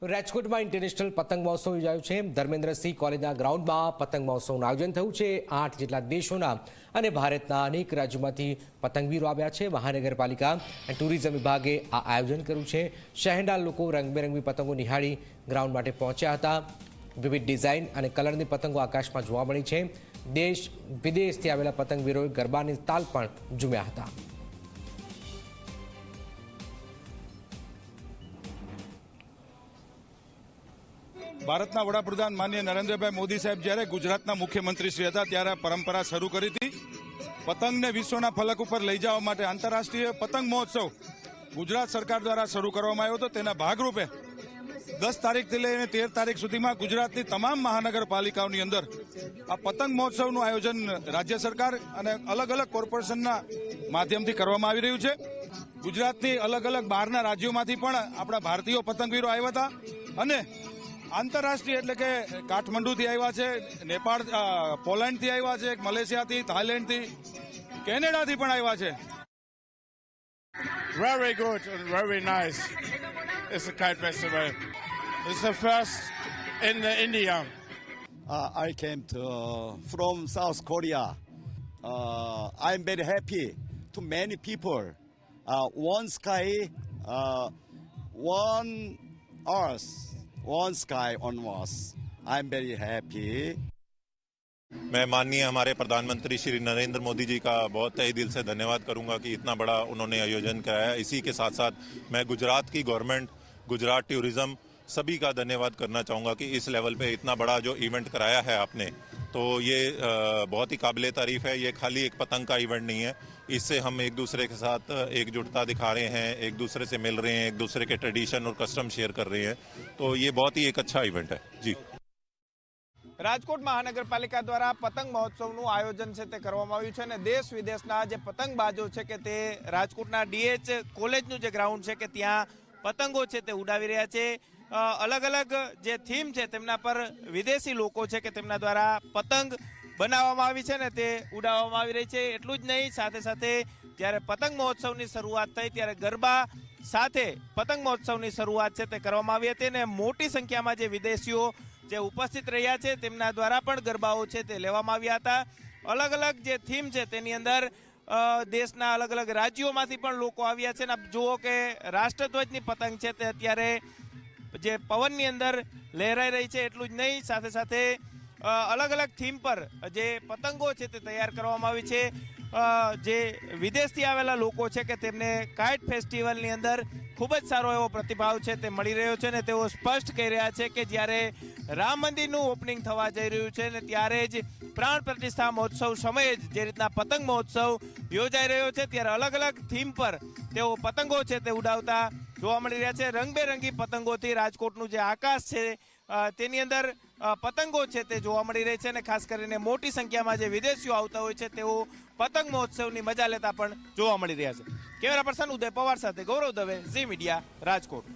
રાજકોટમાં ઇન્ટરનેશનલ પતંગ મહોત્સવ યોજાયો છે। ધર્મેન્દ્રસિંહ કોલેજના ગ્રાઉન્ડમાં પતંગ મહોત્સવનું આયોજન થયું છે। 8 જેટલા દેશોના અને ભારતના અનેક રાજ્યોમાંથી પતંગવીરો આવ્યા છે। મહાનગરપાલિકા અને ટુરિઝમ વિભાગે આ આયોજન કર્યું છે। શહેરના લોકો રંગબેરંગી પતંગો નિહાળી ગ્રાઉન્ડ માટે પહોંચ્યા હતા। વિવિધ ડિઝાઇન અને કલરની પતંગો આકાશમાં જોવા મળી છે। દેશ વિદેશથી આવેલા પતંગવીરોએ ગરબાની તાલ પણ ઝૂમ્યા હતા। ભારતના વડાપ્રધાન માનનીય નરેન્દ્રભાઈ મોદી સાહેબ જ્યારે ગુજરાતના મુખ્યમંત્રી શ્રી હતા ત્યારે પરંપરા શરૂ કરી હતી। પતંગને વિશ્વના ફલક ઉપર લઈ જવા માટે આંતરરાષ્ટ્રીય પતંગ મહોત્સવ ગુજરાત સરકાર દ્વારા શરૂ કરવામાં આવ્યો હતો। તેના ભાગરૂપે 10 તારીખથી લઈને 13 તારીખ સુધીમાં ગુજરાતની તમામ મહાનગરપાલિકાઓની અંદર આ પતંગ મહોત્સવનું આયોજન રાજ્ય સરકાર અને અલગ અલગ કોર્પોરેશનના માધ્યમથી કરવામાં આવી રહ્યું છે। ગુજરાતની અલગ અલગ બહારના રાજ્યોમાંથી પણ આપણા ભારતીય પતંગવીરો આવ્યા હતા અને આંતરરાષ્ટ્રીય એટલે કે કાઠમંડુથી આવ્યા છે, નેપાળ, પોલેન્ડથી આવ્યા છે, મલેશિયાથી, થાઈલેન્ડથી, કેનેડાથી પણ આવ્યા છે। Very good and very nice. It's a kite festival. It's the first in India. I came from South Korea. I'm very happy to many people. One sky, one earth, one sky on Mars. I'm very happy. मैं माननीय हमारे प्रधानमंत्री श्री नरेंद्र मोदी जी का बहुत तहे दिल से धन्यवाद करूंगा कि इतना बड़ा उन्होंने आयोजन कराया। इसी के साथ साथ मैं गुजरात की गवर्नमेंट, गुजरात टूरिज्म सभी का धन्यवाद करना चाहूँगा कि इस लेवल पे इतना बड़ा जो इवेंट कराया है आपने, तो ये बहुत ही काबिले तारीफ है। ये खाली एक पतंग का इवेंट नहीं है, इससे हम एक दूसरे के साथ एकजुटता दिखा रहे हैं, एक दूसरे से मिल रहे हैं, एक दूसरे के ट्रेडिशन और कस्टम शेयर कर रहे हैं। तो ये बहुत ही एक अच्छा इवेंट है जी। રાજકોટ મહાનગરપાલિકા દ્વારા પતંગ મહોત્સવનું આયોજન છે તે કરવામાં આવ્યું છે અને દેશ વિદેશના જે પતંગબાજો છે કે તે રાજકોટના ડીએચ કોલેજનું જે ગ્રાઉન્ડ છે કે ત્યાં પતંગો છે તે ઉડાવી રહ્યા છે। અલગ અલગ જે થીમ છે તેમના પર વિદેશી લોકો છે કે તેમના દ્વારા પતંગ બનાવવામાં આવી છે ને તે ઉડાવવામાં આવી રહી છે। એટલું જ નહીં, સાથે સાથે જ્યારે પતંગ મહોત્સવની શરૂઆત થઈ ત્યારે ગરબા સાથે પતંગ મહોત્સવની શરૂઆત છે તે કરવામાં આવી હતી અને મોટી સંખ્યામાં જે વિદેશીઓ જે ઉપસ્થિત રહ્યા છે તેમના દ્વારા પણ ગરબાઓ છે તે લેવામાં આવ્યા હતા। અલગ અલગ જે થીમ છે તેની અંદર દેશના અલગ અલગ રાજ્યોમાંથી પણ લોકો આવ્યા છે અને આપ જુઓ કે રાષ્ટ્રધ્વજની પતંગ છે તે અત્યારે જે પવનની અંદર લહેરાઈ રહી છે। એટલું જ નહીં, સાથે સાથે અલગ અલગ થીમ પર જે પતંગો છે તે તૈયાર કરવામાં આવી છે। જે વિદેશથી આવેલા લોકો છે કે તેમને કાઇટ ફેસ્ટિવલની અંદર ખૂબ જ સારો એવો પ્રતિભાવ છે તે મળી રહ્યો છે અને તેઓ સ્પષ્ટ કહી રહ્યા છે કે જ્યારે રામ મંદિરનું ઓપનિંગ થવા જઈ રહ્યું છે ને ત્યારે જ પ્રાણ પ્રતિષ્ઠા મહોત્સવ સમયે જ જે રીતના પતંગ મહોત્સવ યોજાઈ રહ્યો છે ત્યારે અલગ અલગ થીમ પર તેઓ પતંગો છે તે ઉડાવતા જોવા મળી રહ્યા છે। રંગબેરંગી પતંગોથી રાજકોટનું જે આકાશ છે તેની અંદર પતંગો છે તે જોવા મળી રહી છે અને ખાસ કરીને મોટી સંખ્યામાં જે વિદેશીઓ આવતા હોય છે તેઓ પતંગ મહોત્સવની મજા લેતા પણ જોવા મળી રહ્યા છે। કેમેરા પર્સન ઉદય પવાર સાથે ગૌરવ દવે, ઝી મીડિયા, રાજકોટ।